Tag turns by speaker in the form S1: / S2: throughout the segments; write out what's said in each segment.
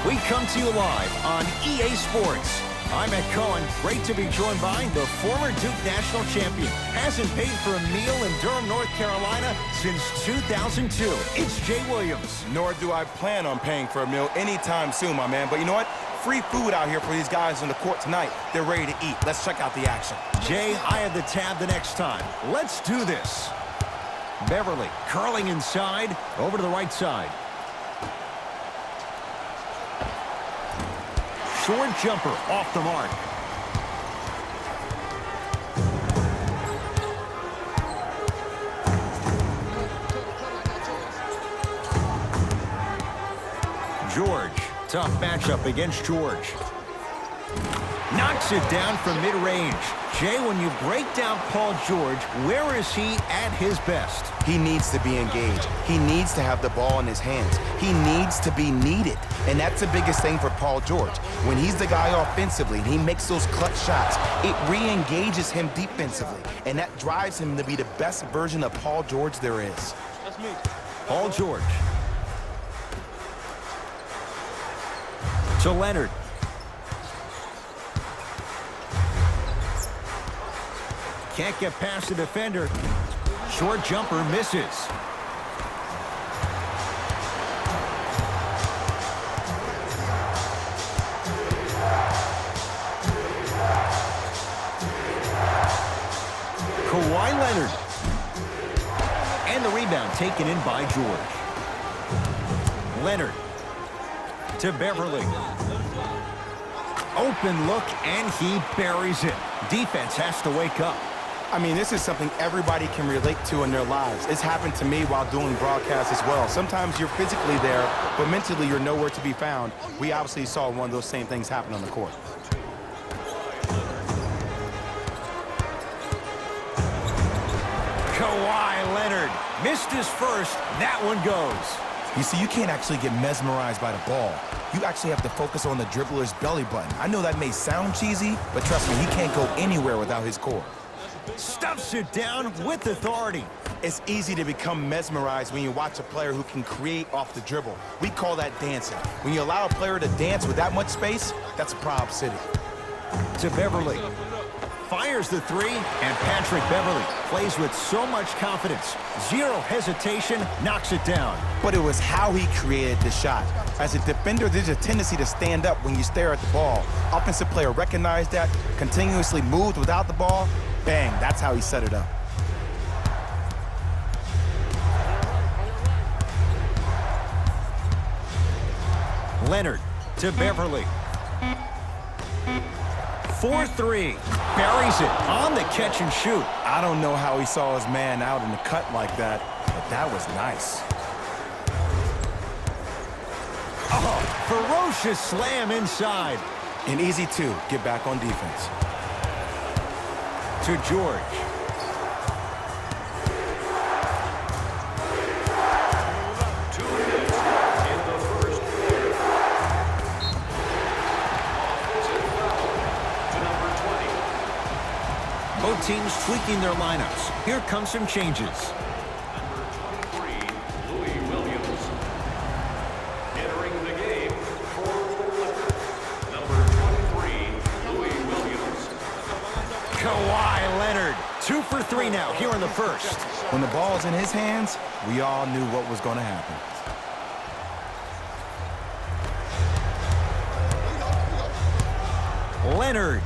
S1: We come to you live on EA Sports. I'm Ed Cohen. Great to be joined by the former Duke national champion. Hasn't paid for a meal in Durham, North Carolina since 2002. It's Jay Williams.
S2: Nor do I plan on paying for a meal anytime soon, my man. But you know what? Free food out here for these guys on the court tonight. They're ready to eat. Let's check out the action.
S1: Jay, I have the tab the next time. Let's do this. Beverly curling inside, over to the right side. Short jumper off the mark. George, tough matchup against George. Knocks it down from mid-range. Jay, when you break down Paul George, where is he at his best?
S2: He needs to be engaged. He needs to have the ball in his hands. He needs to be needed. And that's the biggest thing for Paul George. When he's the guy offensively and he makes those clutch shots, it re-engages him defensively. And that drives him to be the best version of Paul George there is.
S1: That's me. Paul George. To Leonard. Can't get past the defender. Short jumper misses. Kawhi Leonard. And the rebound taken in by George. Leonard to Beverly. Open look, and he buries it. Defense has to wake up.
S2: I mean, this is something everybody can relate to in their lives. It's happened to me while doing broadcasts as well. Sometimes you're physically there, but mentally you're nowhere to be found. We obviously saw one of those same things happen on the court.
S1: Kawhi Leonard missed his first. That one goes.
S2: You see, you can't actually get mesmerized by the ball. You actually have to focus on the dribbler's belly button. I know that may sound cheesy, but trust me, he can't go anywhere without his core.
S1: Stuffs it down with authority.
S2: It's easy to become mesmerized when you watch a player who can create off the dribble. We call that dancing. When you allow a player to dance with that much space, that's a Proud City.
S1: To Beverly. Fires the three, and Patrick Beverly plays with so much confidence. Zero hesitation, knocks it down.
S2: But it was how he created the shot. As a defender, there's a tendency to stand up when you stare at the ball. Offensive player recognized that, continuously moved without the ball. Bang, that's how he set it up.
S1: Leonard to Beverly. 4-3. Buries it on the catch and shoot.
S2: I don't know how he saw his man out in the cut like that, but that was nice.
S1: Oh, ferocious slam inside.
S2: And easy, too. Get back on defense.
S1: To George. Both teams tweaking their lineups. Here come some changes.
S3: Number 23, Louis Williams. Entering the game for the Clippers. Number 23, Louis Williams.
S1: Kawhi Leonard. 2 for 3 now here in the first.
S2: When the ball's in his hands, we all knew what was going to happen.
S1: Leonard.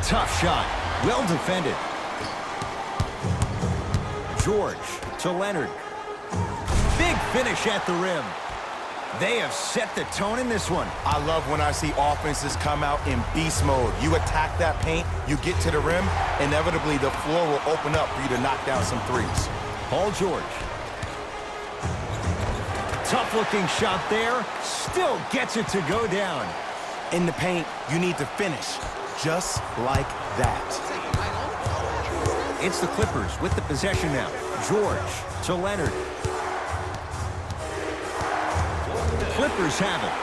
S1: Tough shot. Well defended. George to Leonard. Big finish at the rim. They have set the tone in this one.
S2: I love when I see offenses come out in beast mode. You attack that paint, you get to the rim, inevitably the floor will open up for you to knock down some threes.
S1: Paul George. Tough-looking shot there. Still gets it to go down.
S2: In the paint, you need to finish just like that.
S1: It's the Clippers with the possession now. George to Leonard. Clippers have it.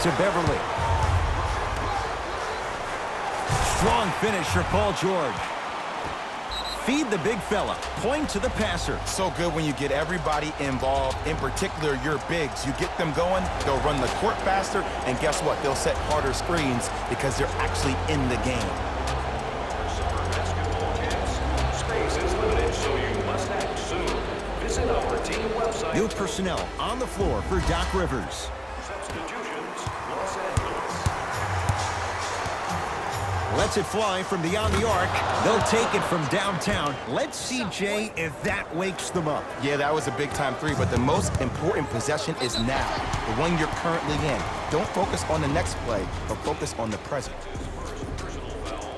S1: To Beverly. Strong finish for Paul George. Feed the big fella. Point to the passer.
S2: So good when you get everybody involved, in particular your bigs. You get them going, they'll run the court faster, and guess what? They'll set harder screens because they're actually in the game.
S3: For summer basketball camps, space is limited, so you must act soon. Visit our team website.
S1: New personnel on the floor for Doc Rivers.
S3: Substitutions, Los Angeles.
S1: Lets it fly from beyond the arc. They'll take it from downtown. Let's see, Jay, if that wakes them up.
S2: Yeah, that was a big-time three, but the most important possession is now, the one you're currently in. Don't focus on the next play, but focus on the present.
S3: First personal foul.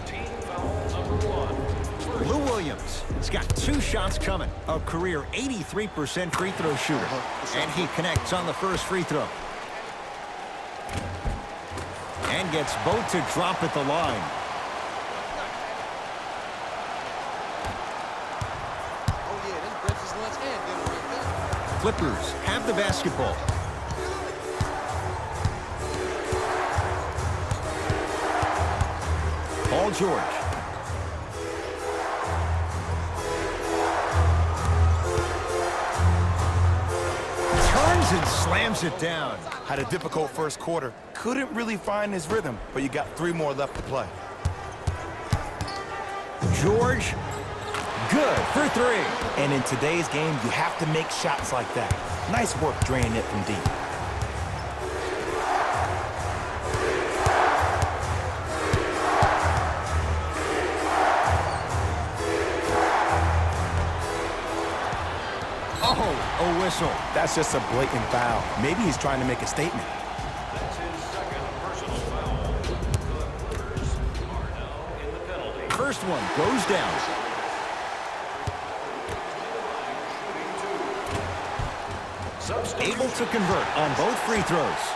S3: Team foul number 1.
S1: Lou Williams has got 2 shots coming. A career 83% free throw shooter. And he connects on the first free throw. And gets both to drop at the line. Clippers have the basketball. Paul George. Turns and slams it down.
S2: Had a difficult first quarter. Couldn't really find his rhythm, but you got 3 more left to play.
S1: George, good for 3.
S2: And in today's game, you have to make shots like that. Nice work draining it from deep.
S1: Oh, a whistle.
S2: That's just a blatant foul. Maybe he's trying to make a statement.
S3: That's his second personal foul. The Clippers are now in the penalty.
S1: First one goes down. Able to convert on both free throws.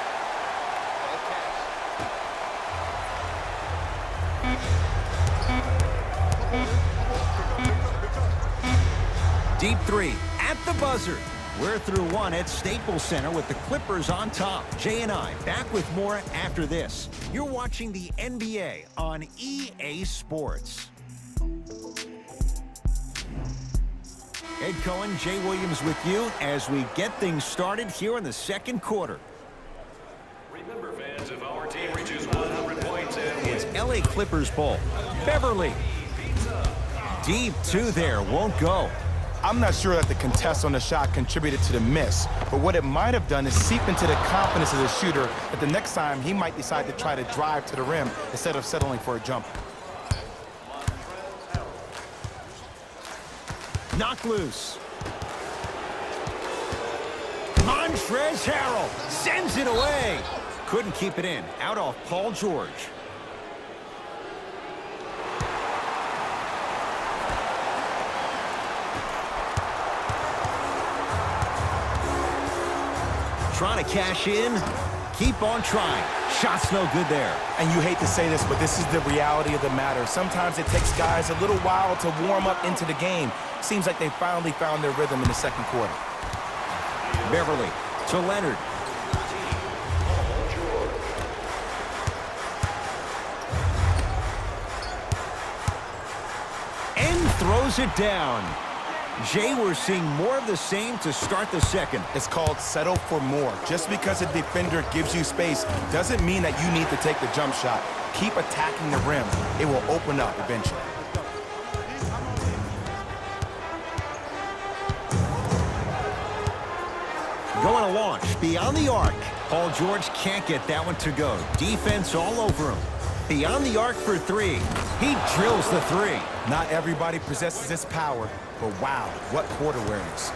S1: Deep 3 at the buzzer. We're through 1 at Staples Center with the Clippers on top. Jay and I back with more after this. You're watching the NBA on EA Sports. Ed Cohen, Jay Williams with you as we get things started here in the second quarter.
S3: Remember, fans, if our team reaches 100 points and
S1: It's LA Clippers ball. Beverly. Deep 2 there, won't go.
S2: I'm not sure that the contest on the shot contributed to the miss, but what it might have done is seep into the confidence of the shooter that the next time he might decide to try to drive to the rim instead of settling for a jumper.
S1: Knock loose. Montrezl Harrell sends it away. Couldn't keep it in. Out off Paul George. Trying to cash in. Keep on trying. Shot's no good there.
S2: And you hate to say this, but this is the reality of the matter. Sometimes it takes guys a little while to warm up into the game. Seems like they finally found their rhythm in the second quarter.
S1: Beverly to Leonard. And throws it down. Jay, we're seeing more of the same to start the second.
S2: It's called settle for more. Just because a defender gives you space doesn't mean that you need to take the jump shot. Keep attacking the rim. It will open up eventually.
S1: Going to launch beyond the arc. Paul George can't get that one to go. Defense all over him. Beyond the arc for 3. He drills the 3.
S2: Not everybody possesses this power, but wow, what court awareness.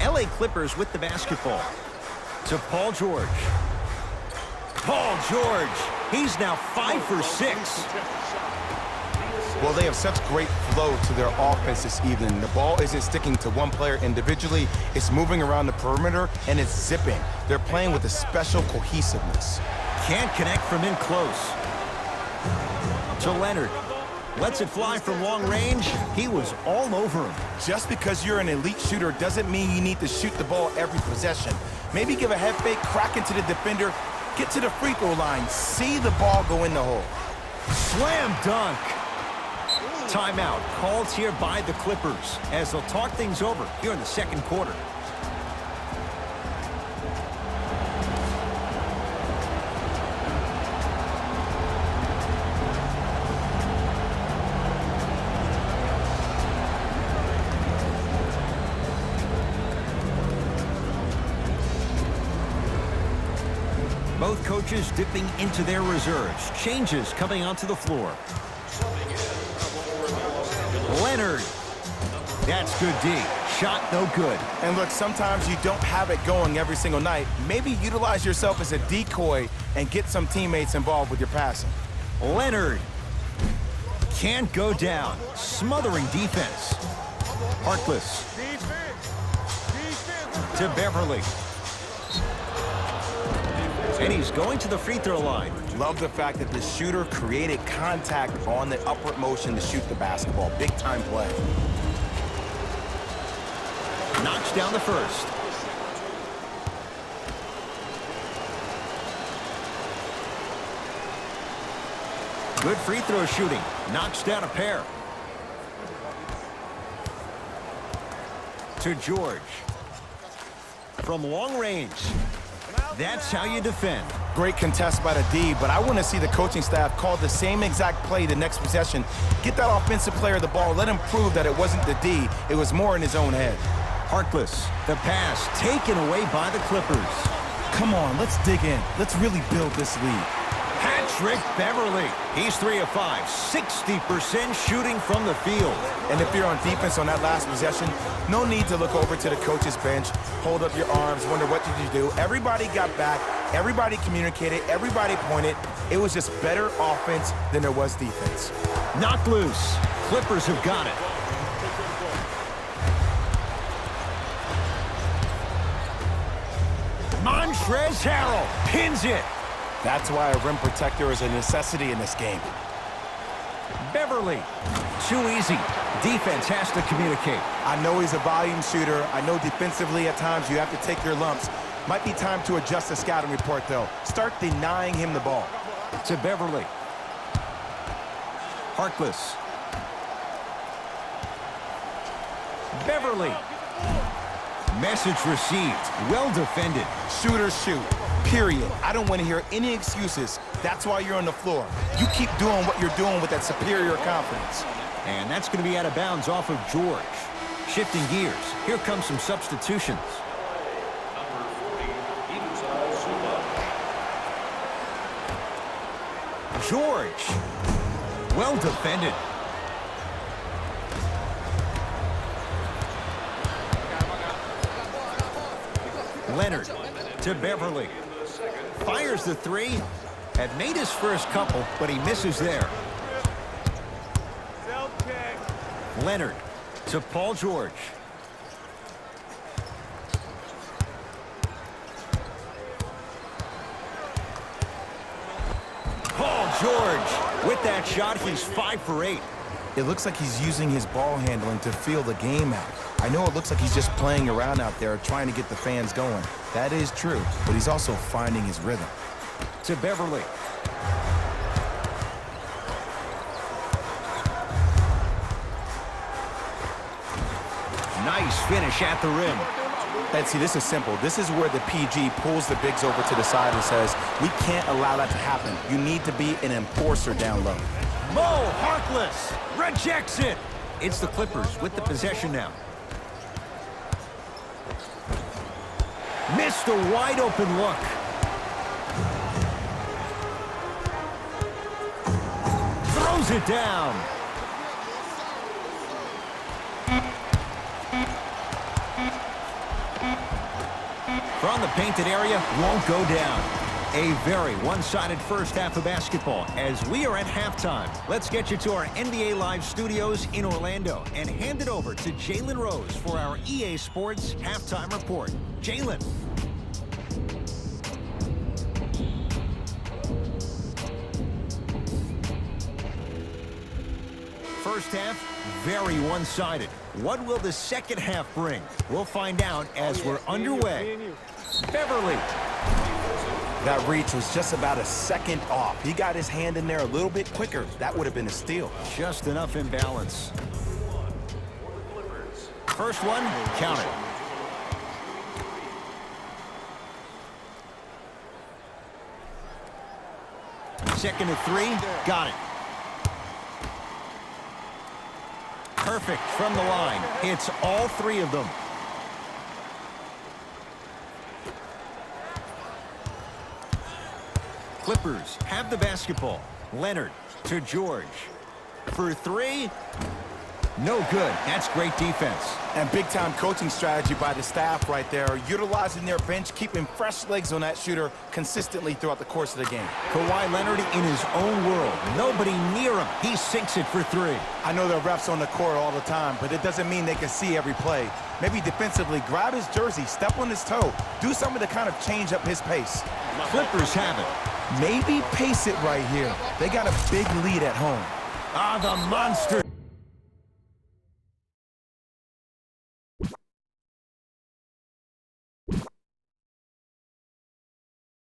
S1: LA Clippers with the basketball. To Paul George. Paul George. He's now 5 for 6.
S2: Well, they have such great flow to their offense this evening. The ball isn't sticking to one player individually. It's moving around the perimeter, and it's zipping. They're playing with a special cohesiveness.
S1: Can't connect from in close. To Leonard. Lets it fly from long range. He was all over him.
S2: Just because you're an elite shooter doesn't mean you need to shoot the ball every possession. Maybe give a head fake, crack into the defender, get to the free throw line, see the ball go in the hole.
S1: Slam dunk. Timeout called here by the Clippers as they'll talk things over here in the second quarter. Both coaches dipping into their reserves. Changes coming onto the floor. Leonard. That's good D. Shot no good.
S2: And look, sometimes you don't have it going every single night. Maybe utilize yourself as a decoy and get some teammates involved with your passing.
S1: Leonard. Can't go down. Smothering defense. Harkless. To Beverly. And he's going to the free throw line.
S2: Love the fact that the shooter created contact on the upward motion to shoot the basketball. Big time play.
S1: Knocks down the first. Good free throw shooting. Knocks down a pair. To George. From long range. That's how you defend.
S2: Great contest by the D, but I want to see the coaching staff call the same exact play the next possession. Get that offensive player the ball. Let him prove that it wasn't the D. It was more in his own head.
S1: Harkless. The pass taken away by the Clippers.
S2: Come on, let's dig in. Let's really build this lead.
S1: Patrick Beverly. He's 3 of 5. 60% shooting from the field.
S2: And if you're on defense on that last possession, no need to look over to the coach's bench, hold up your arms, wonder what did you do. Everybody got back. Everybody communicated. Everybody pointed. It was just better offense than there was defense.
S1: Knocked loose. Clippers have got it. Montrezl Harrell pins it.
S2: That's why a rim protector is a necessity in this game.
S1: Beverly. Too easy. Defense has to communicate.
S2: I know he's a volume shooter. I know defensively at times you have to take your lumps. Might be time to adjust the scouting report, though. Start denying him the ball.
S1: To Beverly. Harkless. Beverly. Message received. Well defended.
S2: Shooters shoot. Period. I don't want to hear any excuses. That's why you're on the floor. You keep doing what you're doing with that superior confidence.
S1: And that's going to be out of bounds off of George. Shifting gears. Here comes some substitutions. George. Well defended. Leonard to Beverly. Fires the three. Had made his first couple, but he misses there. Leonard to Paul George. Paul George. With that shot, he's 5 for 8.
S2: It looks like he's using his ball handling to feel the game out. I know it looks like he's just playing around out there trying to get the fans going. That is true, but he's also finding his rhythm.
S1: To Beverly. Nice finish at the rim.
S2: And see, this is simple. This is where the PG pulls the bigs over to the side and says, we can't allow that to happen. You need to be an enforcer down low.
S1: Mo Harkless rejects it. It's the Clippers with the possession now. Missed a wide open look. Throws it down. From the painted area, won't go down. A very one-sided first half of basketball as we are at halftime. Let's get you to our NBA Live studios in Orlando and hand it over to Jalen Rose for our EA Sports Halftime Report. Jalen. First half, very one-sided. What will the second half bring? We'll find out as we're underway. Beverly.
S2: That reach was just about a second off. He got his hand in there a little bit quicker. That would have been a steal.
S1: Just enough imbalance. First one, count it. Second and 3, got it. Perfect from the line. Hits all 3 of them. Clippers have the basketball. Leonard to George. For 3. No good. That's great defense.
S2: And big-time coaching strategy by the staff right there, utilizing their bench, keeping fresh legs on that shooter consistently throughout the course of the game.
S1: Kawhi Leonard in his own world. Nobody near him. He sinks it for 3.
S2: I know there are refs on the court all the time, but it doesn't mean they can see every play. Maybe defensively, grab his jersey, step on his toe, do something to kind of change up his pace.
S1: Clippers have it.
S2: Maybe pace it right here. They got a big lead at home.
S1: Ah, the monster.